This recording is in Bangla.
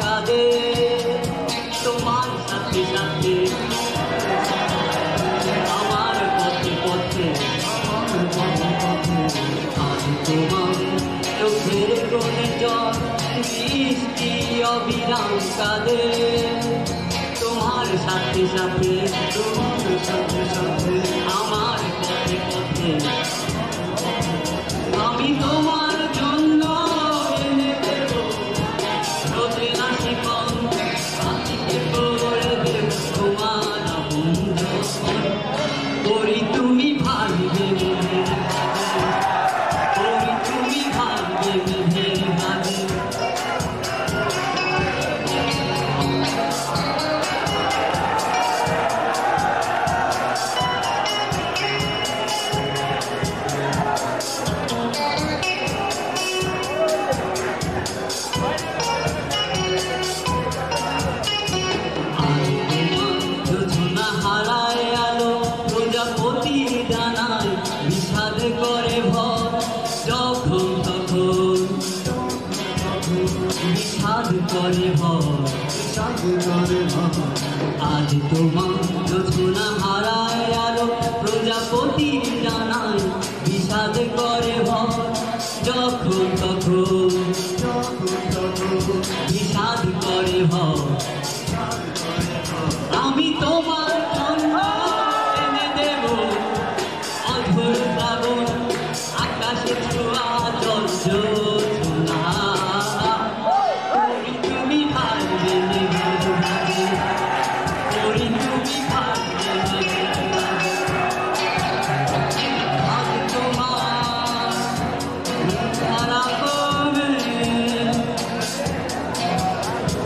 কাঁদে তোমার সাথে সাথে আমার পথে পথে আজ তোমার চোখের কোণে জল বৃষ্টি অবিরাম কাঁদে তোমার সাথে সাথে আমার পথে পথে আমি তোমার জন্য এনে দেব রোদেলা শিকন হাতিকে করে দেব তোমার করি তুমি ভাববে করি তুমি ভাববে মেঘের গানে প্রজাপতির ডানায় বিষাদ করে ভর যখন তখন বিষাদ করে ভর আজ তোমার যোজনা হারায় আলো প্রজাপতির ডানায় বিষাদ করে ভর যখন তখন বিষাদ করে ভর আমি তোমার জন্য এনে দেব অধর শ্রাবণ আকাশে ছোঁয়া জল জোছনা করি তুমি ভাববে মেঘের ভাবে করি